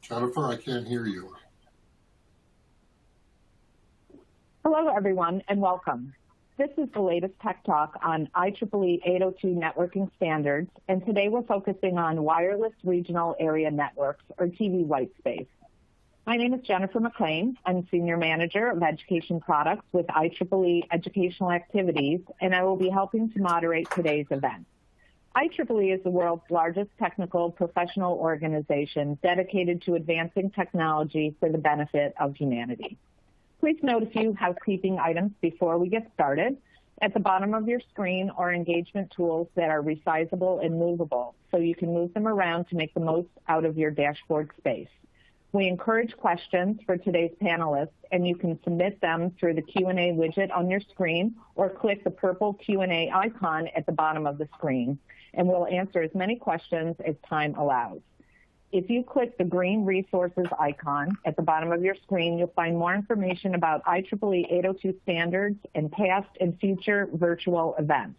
Jennifer, I can't hear you. Hello, everyone, and welcome. This is the latest Tech Talk on IEEE 802 networking standards, and today we're focusing on wireless regional area networks, or TV whitespace. My name is Jennifer McLean. I'm Senior Manager of Education Products with IEEE Educational Activities, and I will be helping to moderate today's event. IEEE is the world's largest technical professional organization dedicated to advancing technology for the benefit of humanity. Please note a few housekeeping items before we get started. At the bottom of your screen are engagement tools that are resizable and movable, so you can move them around to make the most out of your dashboard space. We encourage questions for today's panelists, and you can submit them through the Q&A widget on your screen or click the purple Q&A icon at the bottom of the screen, and we'll answer as many questions as time allows. If you click the green resources icon at the bottom of your screen, you'll find more information about IEEE 802 standards and past and future virtual events.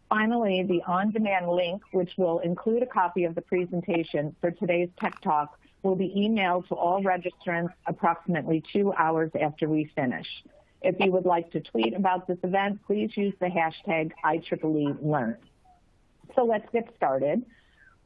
Finally, the on-demand link, which will include a copy of the presentation for today's Tech Talk, will be emailed to all registrants approximately 2 hours after we finish. If you would like to tweet about this event, please use the hashtag IEEELearn. So let's get started.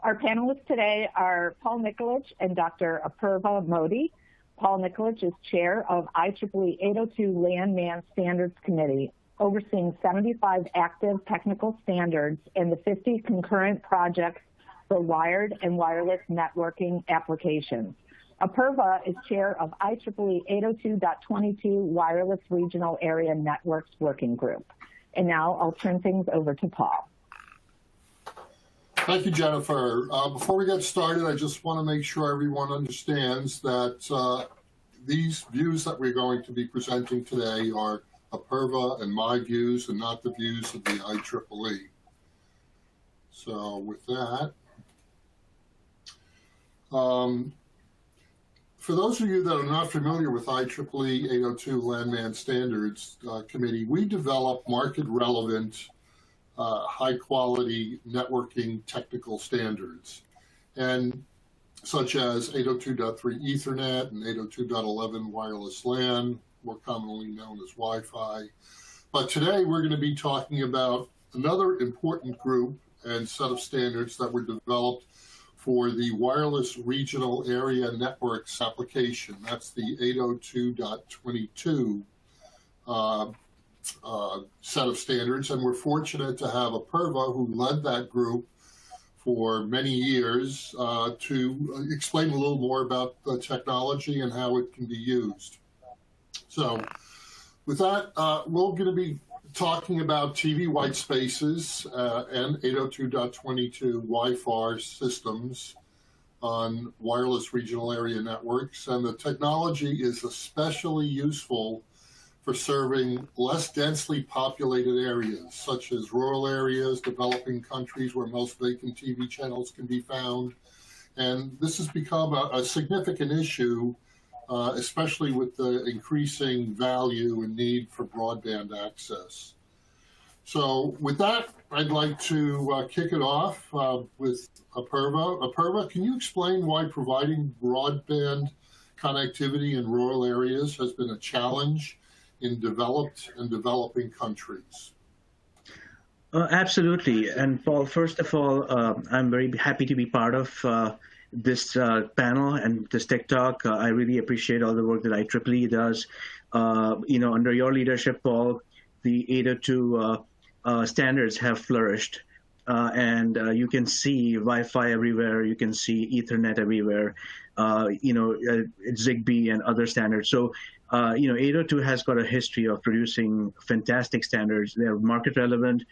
Our panelists today are Paul Nikolic and Dr. Apurva Modi. Paul Nikolic is chair of IEEE 802 LAN-MAN Standards Committee, overseeing 75 active technical standards and the 50 concurrent projects for wired and wireless networking applications. Apurva is chair of IEEE 802.22 Wireless Regional Area Networks Working Group. And now I'll turn things over to Paul. Thank you, Jennifer. Before we get started, I just want to make sure everyone understands that these views that we're going to be presenting today are Apurva and my views and not the views of the IEEE. So with that, for those of you that are not familiar with IEEE 802 LAN-MAN Standards Committee, we develop market-relevant high-quality networking technical standards, and such as 802.3 Ethernet and 802.11 wireless LAN, more commonly known as Wi-Fi. But today we're going to be talking about another important group and set of standards that were developed for the wireless regional area networks application. That's the 802.22 set of standards, and we're fortunate to have Apurva, who led that group for many years, to explain a little more about the technology and how it can be used. So with that, we're going to be talking about TV white spaces and 802.22 Wi-Fi systems on wireless regional area networks, and the technology is especially useful for serving less densely populated areas, such as rural areas, developing countries where most vacant TV channels can be found. And this has become a significant issue, especially with the increasing value and need for broadband access. So with that, I'd like to kick it off with Apurva. Apurva, can you explain why providing broadband connectivity in rural areas has been a challenge in developed and developing countries? Absolutely. And Paul, first of all, I'm very happy to be part of this panel and this Tech Talk. I really appreciate all the work that IEEE does. Under your leadership, Paul, the 802 standards have flourished. And you can see Wi-Fi everywhere. You can see Ethernet everywhere, Zigbee and other standards. So 802 has got a history of producing fantastic standards. They're market relevant,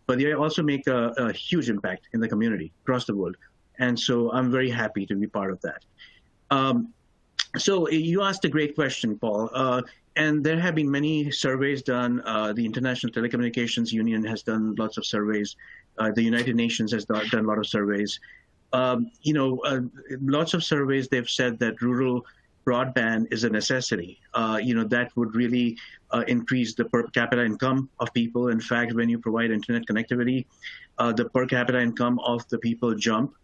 but they also make a huge impact in the community across the world. And so I'm very happy to be part of that. So you asked a great question, Paul. And there have been many surveys done. The International Telecommunications Union has done lots of surveys. The United Nations has done a lot of surveys. Lots of surveys, they've said that rural broadband is a necessity. That would really increase the per capita income of people. In fact, when you provide internet connectivity, the per capita income of the people jump.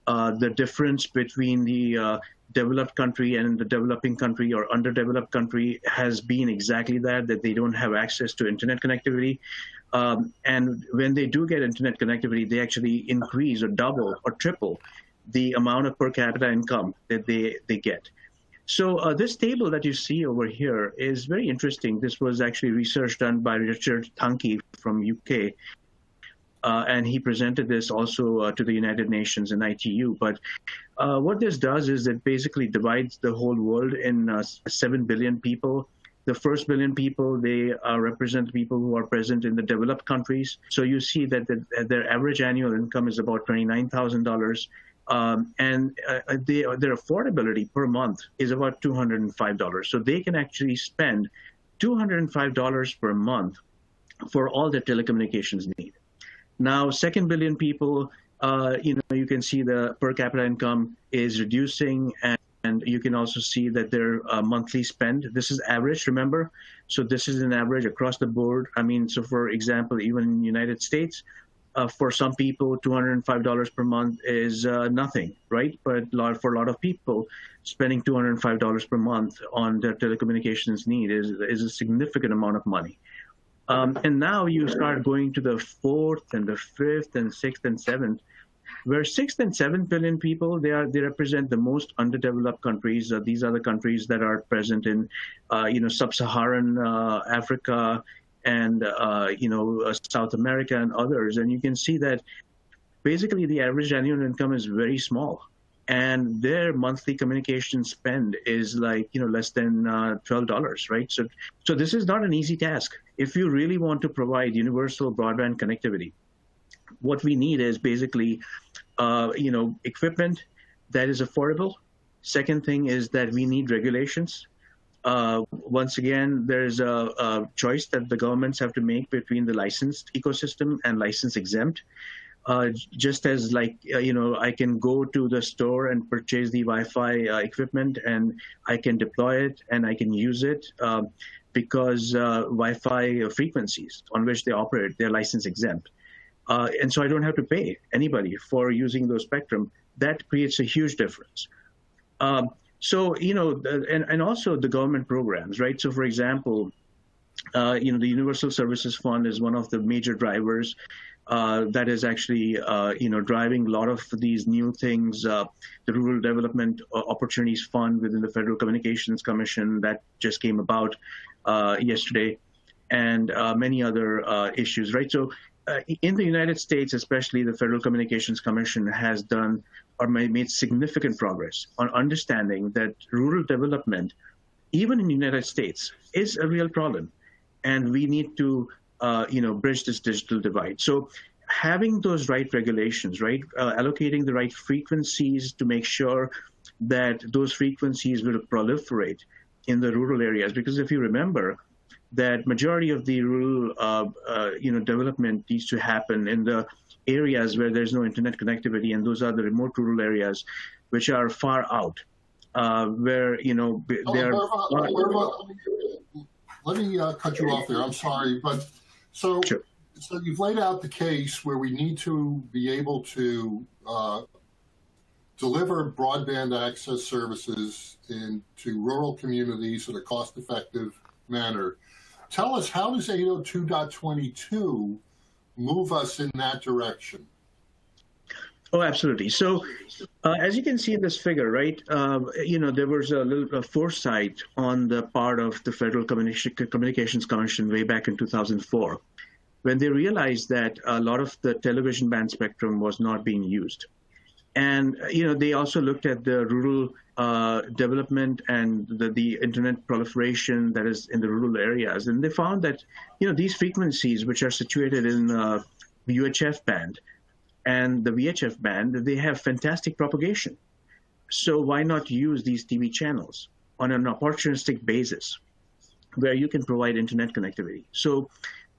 The difference between the developed country and the developing country or underdeveloped country has been exactly that they don't have access to internet connectivity. And when they do get internet connectivity, they actually increase or double or triple the amount of per capita income that they get. So this table that you see over here is very interesting. This was actually research done by Richard Thankey from UK. And he presented this also to the United Nations in ITU. But what this does is it basically divides the whole world in 7 billion people. The first billion people, they represent people who are present in the developed countries. So you see that their average annual income is about $29,000. And their affordability per month is about $205. So they can actually spend $205 per month for all their telecommunications need. Now, 2 billion people, you can see the per capita income is reducing, and you can also see that their monthly spend, this is average, remember? So this is an average across the board. I mean, so for example, even in the United States, for some people, $205 per month is nothing, right? But for a lot of people, spending $205 per month on their telecommunications need is a significant amount of money. And now you start going to the 4th and the 5th and 6th and 7th, where 6th and 7th billion people, they represent the most underdeveloped countries. These are the countries that are present in, sub-Saharan Africa and, South America and others. And you can see that basically the average annual income is very small. And their monthly communication spend is like, less than $12, right? So this is not an easy task. If you really want to provide universal broadband connectivity, what we need is basically, equipment that is affordable. Second thing is that we need regulations. Once again, there's a choice that the governments have to make between the licensed ecosystem and license exempt. Just as I can go to the store and purchase the Wi-Fi equipment and I can deploy it and I can use it because Wi-Fi frequencies on which they operate, they're license exempt. And so I don't have to pay anybody for using those spectrum. That creates a huge difference. And also the government programs, right? So for example, the Universal Services Fund is one of the major drivers that is actually, driving a lot of these new things. The Rural Development Opportunities Fund within the Federal Communications Commission that just came about yesterday, and many other issues, right? So in the United States, especially the Federal Communications Commission has done or made significant progress on understanding that rural development, even in the United States, is a real problem. And we need to bridge this digital divide. So having those right regulations, right, allocating the right frequencies to make sure that those frequencies will proliferate in the rural areas. Because if you remember that majority of the rural, development needs to happen in the areas where there's no internet connectivity, and those are the remote rural areas, which are far out, where, they're... Let me cut you off there. I'm sorry, but so you've laid out the case where we need to be able to deliver broadband access services into rural communities in a cost-effective manner. Tell us, how does 802.22 move us in that direction? Oh, absolutely. So as you can see in this figure, right, there was a little foresight on the part of the Federal Communications Commission way back in 2004, when they realized that a lot of the television band spectrum was not being used. And, they also looked at the rural development and the internet proliferation that is in the rural areas. And they found that, these frequencies, which are situated in the UHF band, and the VHF band, they have fantastic propagation. So why not use these TV channels on an opportunistic basis where you can provide internet connectivity? So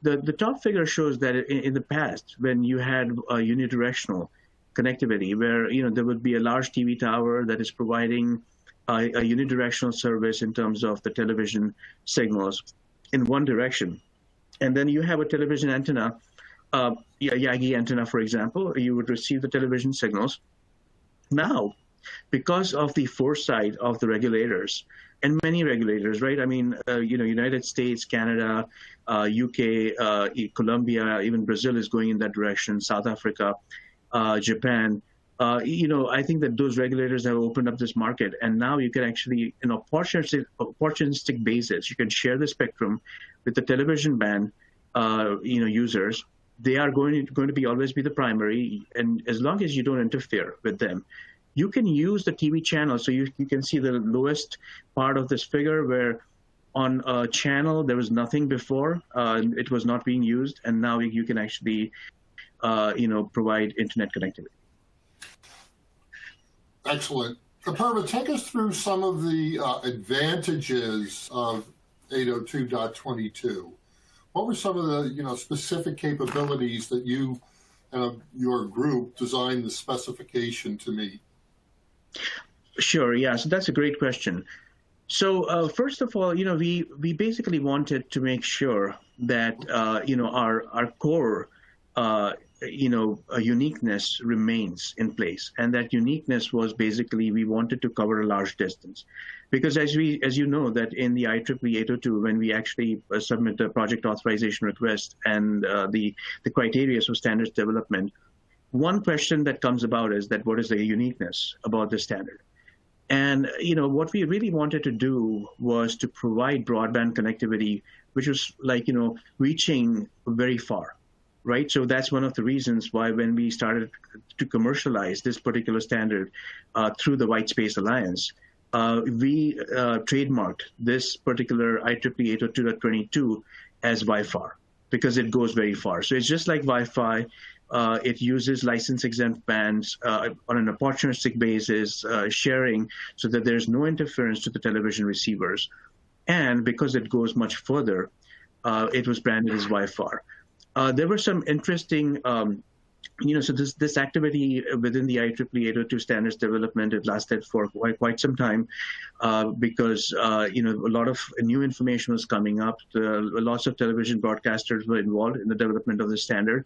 the top figure shows that in the past, when you had unidirectional connectivity, where there would be a large TV tower that is providing a unidirectional service in terms of the television signals in one direction. And then you have a television antenna, Yagi antenna, for example, you would receive the television signals. Now, because of the foresight of the regulators and many regulators, right? I mean, United States, Canada, UK, Colombia, even Brazil is going in that direction, South Africa, Japan. I think that those regulators have opened up this market, and now you can actually, in an opportunistic basis, you can share the spectrum with the television band, users. They are going to be always be the primary, and as long as you don't interfere with them, you can use the TV channel. So you can see the lowest part of this figure where on a channel there was nothing before, it was not being used, and now you can actually, provide internet connectivity. Excellent. Apurva, take us through some of the advantages of 802.22. What were some of the specific capabilities that you and your group designed the specification to meet? Sure. Yeah. So that's a great question. So first of all, we basically wanted to make sure that our core uniqueness remains in place, and that uniqueness was basically we wanted to cover a large distance, because as you know that in the IEEE 802, when we actually submit a project authorization request and the criteria for standards development, one question that comes about is that what is the uniqueness about the standard? And what we really wanted to do was to provide broadband connectivity, which was like reaching very far. Right, so that's one of the reasons why when we started to commercialize this particular standard through the White Space Alliance, we trademarked this particular IEEE 802.22 as Wi-Fi, because it goes very far. So it's just like Wi-Fi. It uses license-exempt bands on an opportunistic basis, sharing, so that there's no interference to the television receivers. And because it goes much further, it was branded as Wi-Fi. There were some interesting, so this activity within the IEEE 802 standards development, it lasted for quite some time because, a lot of new information was coming up. Lots of television broadcasters were involved in the development of the standard.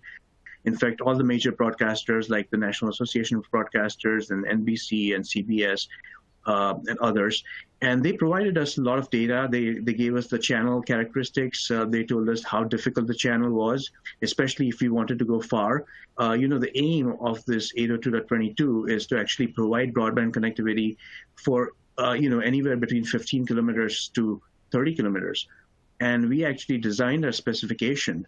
In fact, all the major broadcasters like the National Association of Broadcasters and NBC and CBS and others. And they provided us a lot of data. They gave us the channel characteristics. They told us how difficult the channel was, especially if we wanted to go far. The aim of this 802.22 is to actually provide broadband connectivity for, anywhere between 15 kilometers to 30 kilometers. And we actually designed our specification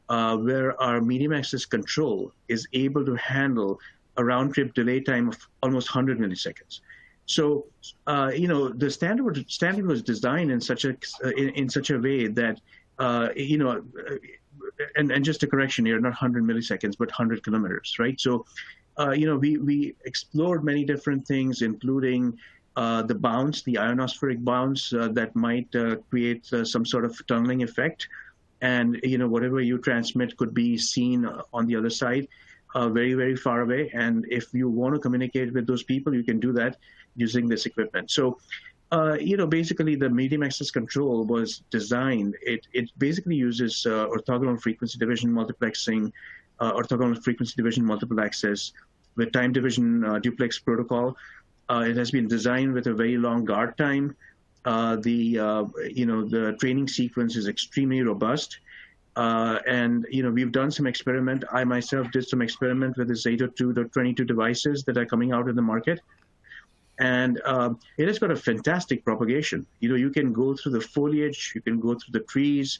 where our medium access control is able to handle a round-trip delay time of almost 100 milliseconds. So, the standard was designed in such a way that, and just a correction here, not 100 milliseconds, but 100 kilometers, right? So, we explored many different things, including the bounce, the ionospheric bounce that might create some sort of tunneling effect. And, whatever you transmit could be seen on the other side, very, very far away. And if you want to communicate with those people, you can do that using this equipment. So, basically the medium access control was designed. It basically uses orthogonal frequency division multiplexing, orthogonal frequency division multiple access with time division duplex protocol. It has been designed with a very long guard time. The training sequence is extremely robust. And, we've done some experiment. I myself did some experiment with this 802.22 devices that are coming out in the market. And it has got a fantastic propagation. You can go through the foliage, you can go through the trees,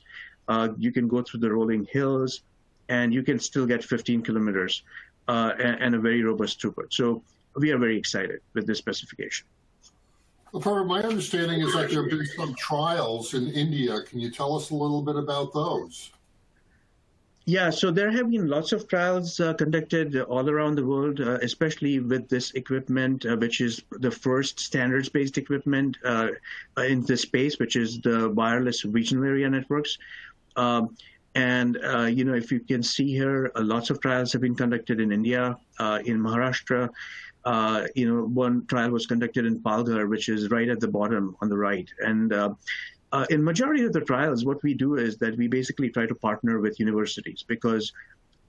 you can go through the rolling hills, and you can still get 15 kilometers and a very robust throughput. So we are very excited with this specification. Well, my understanding is that there have been some trials in India. Can you tell us a little bit about those? Yeah, so there have been lots of trials conducted all around the world, especially with this equipment, which is the first standards-based equipment in this space, which is the wireless regional area networks. If you can see here, lots of trials have been conducted in India, in Maharashtra. One trial was conducted in Palghar, which is right at the bottom on the right. And in majority of the trials, what we do is that we basically try to partner with universities, because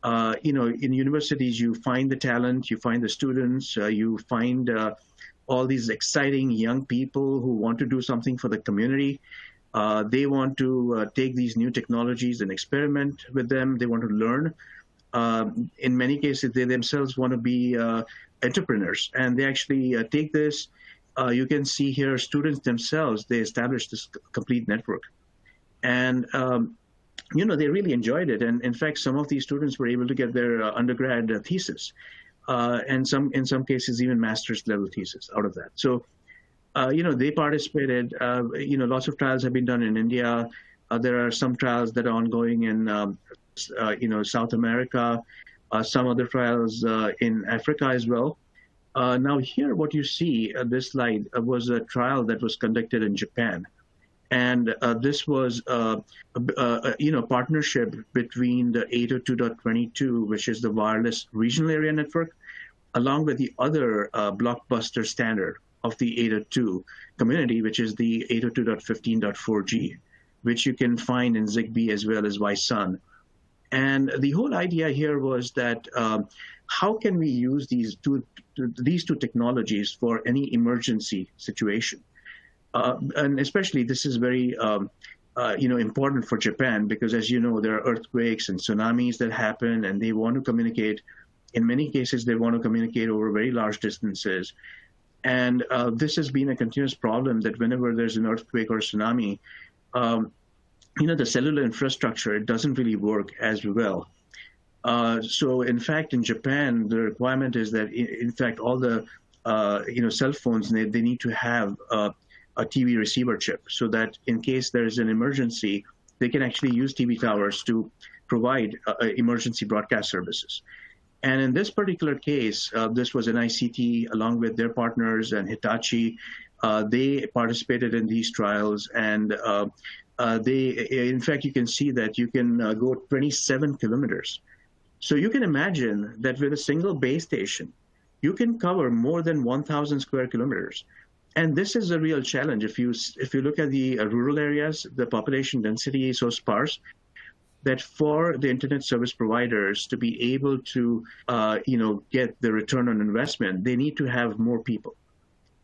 In universities, you find the talent, you find the students, you find all these exciting young people who want to do something for the community. They want to take these new technologies and experiment with them. They want to learn. In many cases, they themselves want to be entrepreneurs, and they actually take this. You can see here students themselves, they established this complete network. And they really enjoyed it. And in fact, some of these students were able to get their undergrad thesis, and in some cases, even master's level thesis out of that. So, they participated. Lots of trials have been done in India. There are some trials that are ongoing in, South America, some other trials in Africa as well. Now here, what you see, this slide was a trial that was conducted in Japan. And this was a partnership between the 802.22, which is the wireless regional area network, along with the other blockbuster standard of the 802 community, which is the 802.15.4G, which you can find in Zigbee as well as Wi-SUN. And the whole idea here was that how can we use these two technologies for any emergency situation? And especially this is very important for Japan because, as you know, there are earthquakes and tsunamis that happen, and they want to communicate. In many cases, they want to communicate over very large distances. And this has been a continuous problem that whenever there's an earthquake or a tsunami, the cellular infrastructure, it doesn't really work as well. So in fact, in Japan, the requirement is that, in fact, all the cell phones, they need to have a TV receiver chip so that in case there is an emergency, they can actually use TV towers to provide emergency broadcast services. And in this particular case, this was NICT along with their partners and Hitachi. They participated in these trials, and in fact, you can see that you can go 27 kilometers. So you can imagine that with a single base station, you can cover more than 1,000 square kilometers. And this is a real challenge. If you look at the rural areas, the population density is so sparse that for the internet service providers to be able to, get the return on investment, they need to have more people.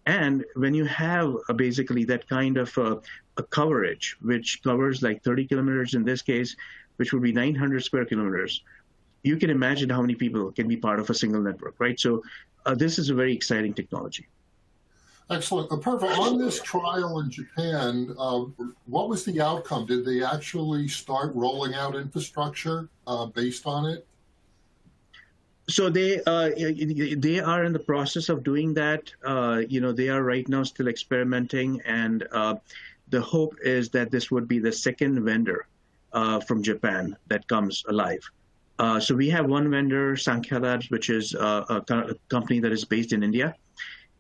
And when you have basically that kind of a coverage, which covers like 30 kilometers in this case, which would be 900 square kilometers, you can imagine how many people can be part of a single network, right? So this is a very exciting technology. Excellent. Apurva, on this trial in Japan, what was the outcome? Did they actually start rolling out infrastructure based on it? So they are in the process of doing that. They are right now still experimenting, and the hope is that this would be the second vendor from Japan that comes alive. So we have one vendor, Sankhya Labs, which is a company that is based in India.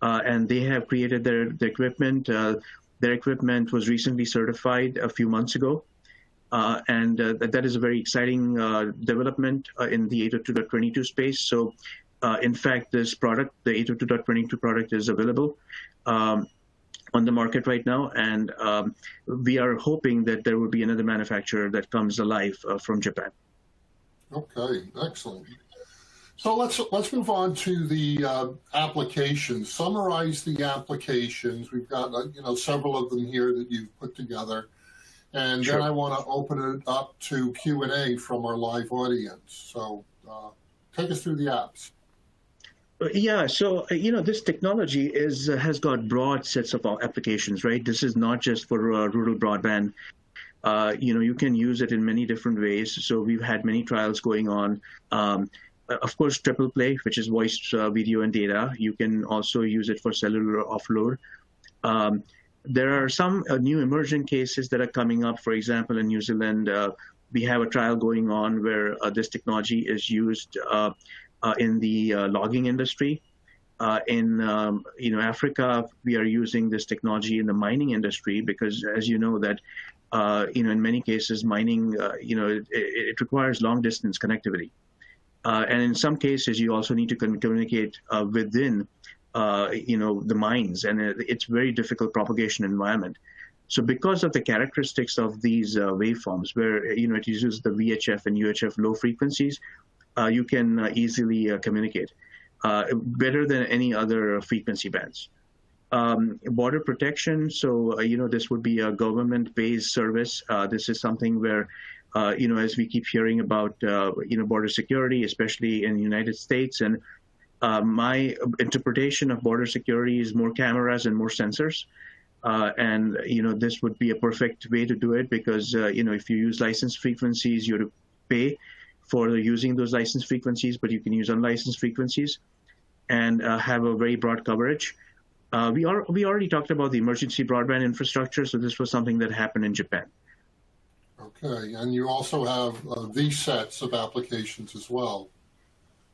And they have created their equipment. Their equipment was recently certified a few months ago. And that is a very exciting development in the 802.22 space. So in fact, this product, the 802.22 product, is available on the market right now. And we are hoping that there will be another manufacturer that comes alive from Japan. Okay, excellent. So let's move on to the applications. Summarize the applications. We've got several of them here that you've put together, and Sure. then I want to open it up to Q&A from our live audience. So take us through the apps. Yeah, so this technology has got broad sets of applications, right? This is not just for rural broadband. You can use it in many different ways. So we've had many trials going on. Of course, triple play, which is voice, video, and data. You can also use it for cellular offload. There are some new emerging cases that are coming up. For example, in New Zealand, we have a trial going on where this technology is used in the logging industry. In Africa, we are using this technology in the mining industry because, as you know, that in many cases, mining it requires long distance connectivity. And in some cases, you also need to communicate within, the mines, and it's very difficult propagation environment. So because of the characteristics of these waveforms, where it uses the VHF and UHF low frequencies, you can easily communicate better than any other frequency bands. Border protection, so this would be a government-based service. This is something where as we keep hearing about border security, especially in the United States, and my interpretation of border security is more cameras and more sensors. And this would be a perfect way to do it, because if you use licensed frequencies, you have to pay for using those licensed frequencies, but you can use unlicensed frequencies and have a very broad coverage. We already talked about the emergency broadband infrastructure, so this was something that happened in Japan. Okay, and you also have these sets of applications as well.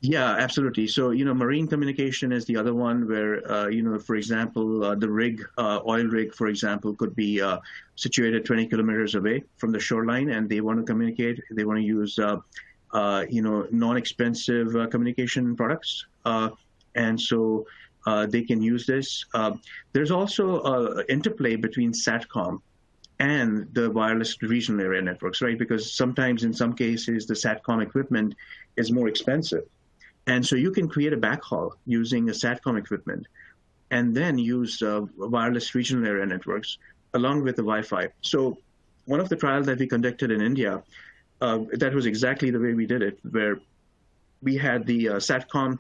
Yeah, absolutely. So, marine communication is the other one where, for example, the rig, oil rig, for example, could be situated 20 kilometers away from the shoreline, and they want to communicate. They want to use, non-expensive communication products. And so they can use this. There's also interplay between SATCOM and the wireless regional area networks, right? Because sometimes, in some cases, the SATCOM equipment is more expensive. And so you can create a backhaul using a SATCOM equipment and then use wireless regional area networks along with the Wi-Fi. So one of the trials that we conducted in India, that was exactly the way we did it, where we had the SATCOM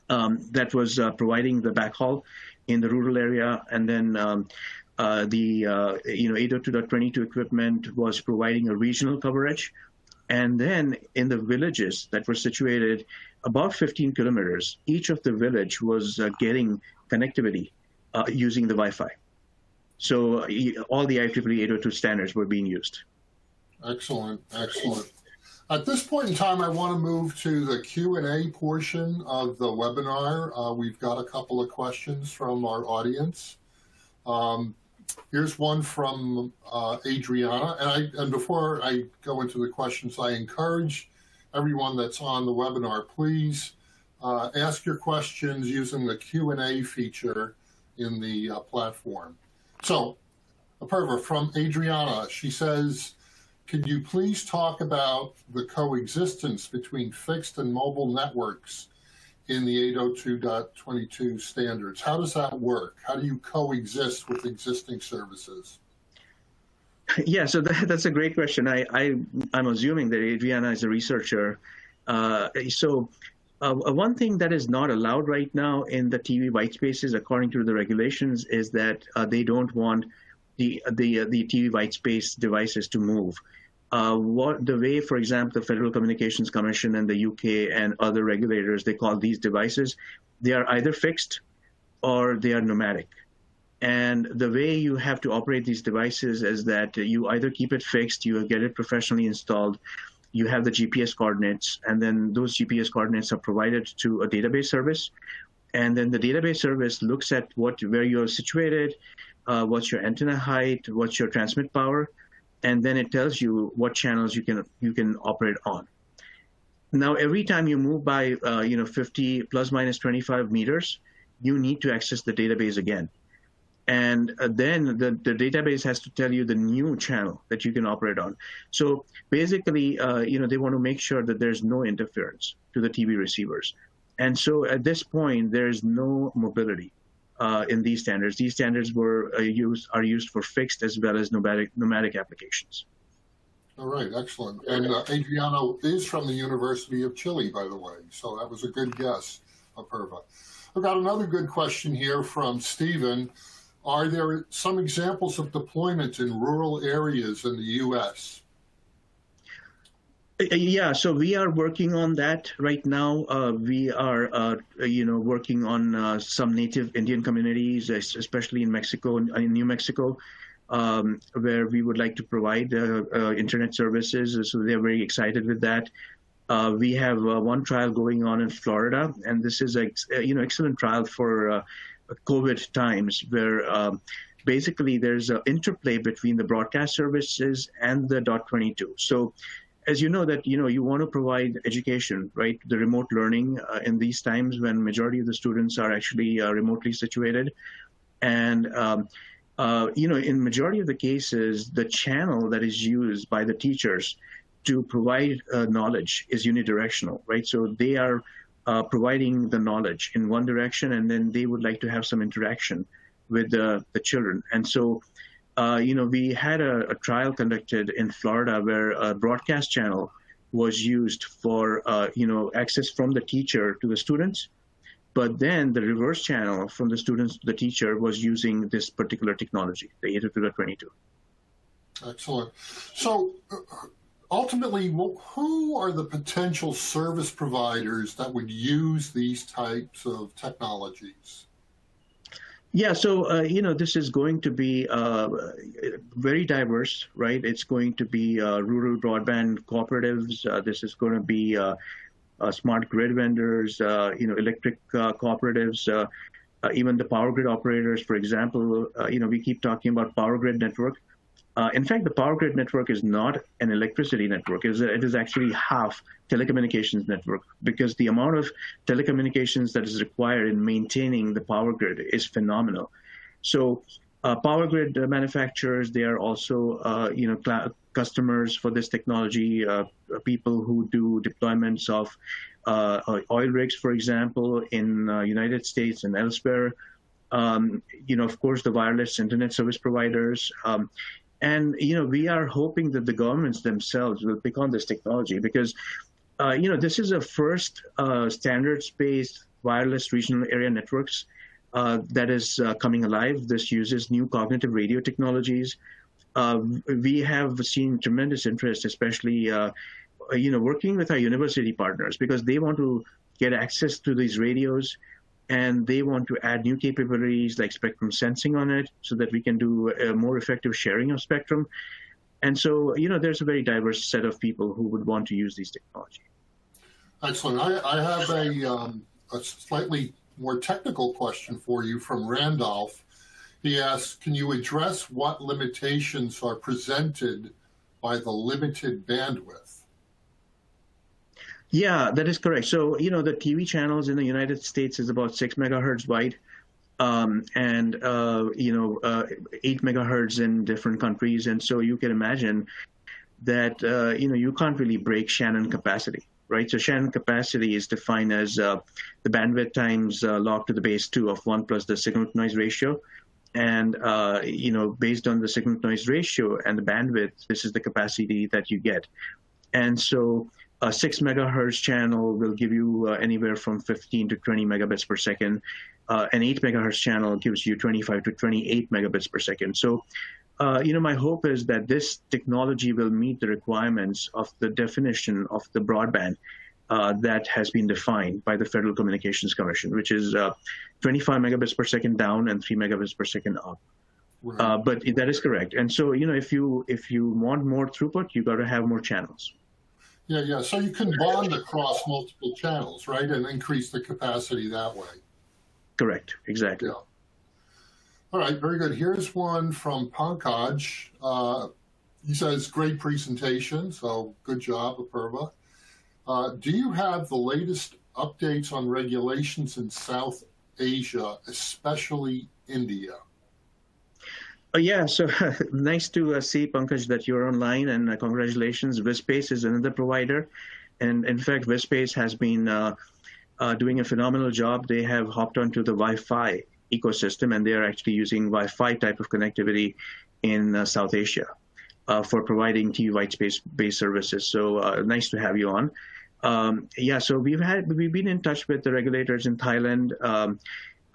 that was providing the backhaul in the rural area, and then the 802.22 equipment was providing a regional coverage. And then in the villages that were situated about 15 kilometers, each of the village was getting connectivity using the Wi-Fi. So all the IEEE 802 standards were being used. Excellent, excellent. At this point in time, I want to move to the Q&A portion of the webinar. We've got a couple of questions from our audience. Here's one from Adriana, and before I go into the questions, I encourage everyone that's on the webinar, please ask your questions using the Q&A feature in the platform. So, Apurva, from Adriana, she says, could you please talk about the coexistence between fixed and mobile networks in the 802.22 standards? How does that work? How do you coexist with existing services? Yeah, so that's a great question. I'm assuming that Adriana is a researcher. One thing that is not allowed right now in the TV white spaces, according to the regulations, is that they don't want the TV white space devices to move. The way, for example, the Federal Communications Commission and the UK and other regulators, they call these devices, they are either fixed or they are nomadic. And the way you have to operate these devices is that you either keep it fixed, you get it professionally installed, you have the GPS coordinates, and then those GPS coordinates are provided to a database service. And then the database service looks at where you're situated, what's your antenna height, what's your transmit power, and then it tells you what channels you can operate on. Now, every time you move by 50 plus minus 25 meters, you need to access the database again. And then the database has to tell you the new channel that you can operate on. So basically, they want to make sure that there's no interference to the TV receivers. And so at this point, there's no mobility in these standards. These standards are used for fixed as well as nomadic applications. All right, excellent. And Adriana is from the University of Chile, by the way. So that was a good guess, Apurva. I've got another good question here from Stephen. Are there some examples of deployment in rural areas in the U.S.? Yeah, so we are working on that right now. We are, working on some native Indian communities, especially in Mexico, in New Mexico, where we would like to provide internet services. So they're very excited with that. We have one trial going on in Florida, and this is excellent trial for COVID times, where basically there's an interplay between the broadcast services and the .22. So as you know that, you want to provide education, right? The remote learning in these times when majority of the students are actually remotely situated. And, in majority of the cases, the channel that is used by the teachers to provide knowledge is unidirectional, right? So they are providing the knowledge in one direction, and then they would like to have some interaction with the children. And so, we had a trial conducted in Florida where a broadcast channel was used for, access from the teacher to the students. But then the reverse channel from the students to the teacher was using this particular technology, the 802.22. Excellent. So ultimately, who are the potential service providers that would use these types of technologies? Yeah, so, this is going to be very diverse, right? It's going to be rural broadband cooperatives. This is going to be smart grid vendors, electric cooperatives, even the power grid operators, for example. We keep talking about power grid network. In fact, the power grid network is not an electricity network. It is actually half telecommunications network, because the amount of telecommunications that is required in maintaining the power grid is phenomenal. So power grid manufacturers, they are also, customers for this technology, people who do deployments of oil rigs, for example, in United States and elsewhere. Of course, the wireless internet service providers. And, we are hoping that the governments themselves will pick on this technology, because, this is a first standards-based wireless regional area networks that is coming alive. This uses new cognitive radio technologies. We have seen tremendous interest, especially, working with our university partners, because they want to get access to these radios, and they want to add new capabilities like spectrum sensing on it, so that we can do a more effective sharing of spectrum. And so, there's a very diverse set of people who would want to use these technologies. Excellent. I have a slightly more technical question for you from Randolph. He asks, can you address what limitations are presented by the limited bandwidth? Yeah, that is correct. So, the TV channels in the United States is about 6 megahertz wide, and 8 megahertz in different countries. And so you can imagine that, you can't really break Shannon capacity, right? So Shannon capacity is defined as the bandwidth times log to the base 2 of 1 plus the signal to noise ratio. And, based on the signal to noise ratio and the bandwidth, this is the capacity that you get. And so a 6 megahertz channel will give you anywhere from 15 to 20 megabits per second. An 8 megahertz channel gives you 25 to 28 megabits per second. So, my hope is that this technology will meet the requirements of the definition of the broadband that has been defined by the Federal Communications Commission, which is 25 megabits per second down and 3 megabits per second up. Right. But that is correct. And so, if you want more throughput, you got to have more channels. Yeah. So you can bond across multiple channels, right, and increase the capacity that way. Correct. Exactly. Yeah. All right. Very good. Here's one from Pankaj. He says, great presentation. So good job, Apurva. Do you have the latest updates on regulations in South Asia, especially India? Yeah, so nice to see, Pankaj, that you're online, and congratulations. Vispace is another provider. And in fact, Vispace has been doing a phenomenal job. They have hopped onto the Wi-Fi ecosystem, and they are actually using Wi-Fi type of connectivity in South Asia for providing TV whitespace-based services. So nice to have you on. So we've been in touch with the regulators in Thailand,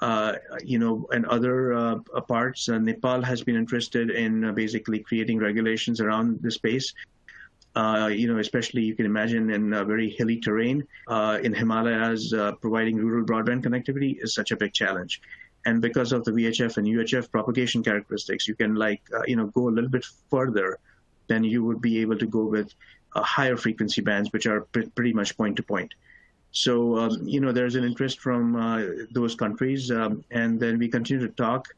and other parts. Nepal has been interested in basically creating regulations around the space. Especially you can imagine in very hilly terrain in Himalayas, providing rural broadband connectivity is such a big challenge. And because of the VHF and UHF propagation characteristics, you can go a little bit further than you would be able to go with higher frequency bands, which are pretty much point to point. So, there's an interest from those countries, and then we continue to talk.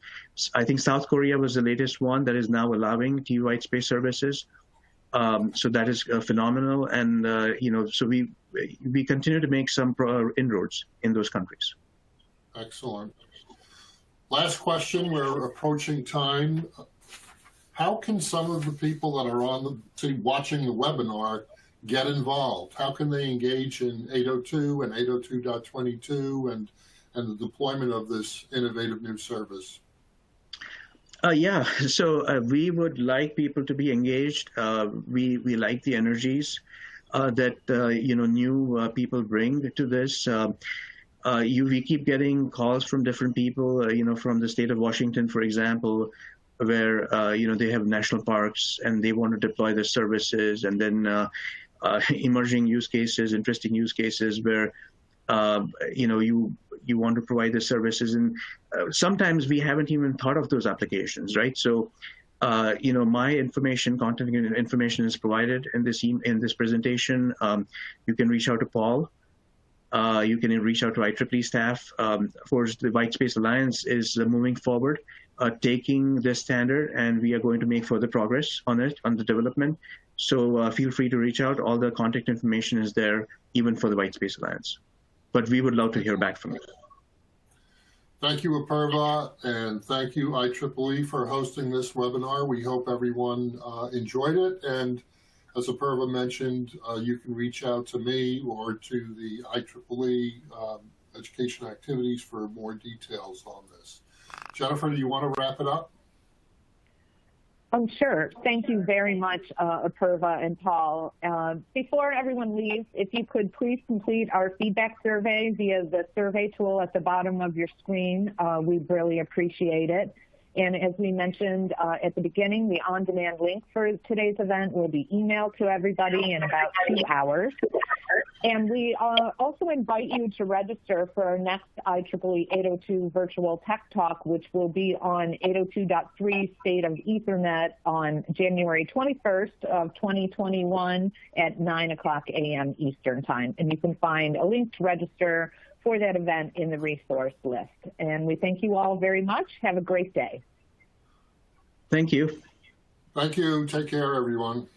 I think South Korea was the latest one that is now allowing TV whitespace services. So that is phenomenal, and so we continue to make some inroads in those countries. Excellent. Last question. We're approaching time. How can some of the people that are watching the webinar get involved? How can they engage in 802 and 802.22 and the deployment of this innovative new service? Yeah, so we would like people to be engaged. We like the energies that new people bring to this. We keep getting calls from different people, from the state of Washington, for example, where they have national parks and they want to deploy their services, and then emerging use cases, interesting use cases where you want to provide the services, and sometimes we haven't even thought of those applications, right? So, my contact information is provided in this presentation. You can reach out to Paul. You can reach out to IEEE staff. Of course, the Whitespace Alliance is moving forward, taking this standard, and we are going to make further progress on it, on the development. So feel free to reach out. All the contact information is there, even for the Whitespace Alliance. But we would love to hear back from you. Thank you, Apurva, and thank you, IEEE, for hosting this webinar. We hope everyone enjoyed it. And as Apurva mentioned, you can reach out to me or to the IEEE education activities for more details on this. Jennifer, do you want to wrap it up? Sure. Thank you very much, Apurva and Paul. Before everyone leaves, if you could please complete our feedback survey via the survey tool at the bottom of your screen, we'd really appreciate it. And as we mentioned at the beginning, the on-demand link for today's event will be emailed to everybody in about 2 hours. And we also invite you to register for our next IEEE 802 Virtual Tech Talk, which will be on 802.3 State of Ethernet on January 21st of 2021 at 9:00 a.m. Eastern Time. And you can find a link to register for that event in the resource list. And we thank you all very much. Have a great day. Thank you. Thank you. Take care, everyone.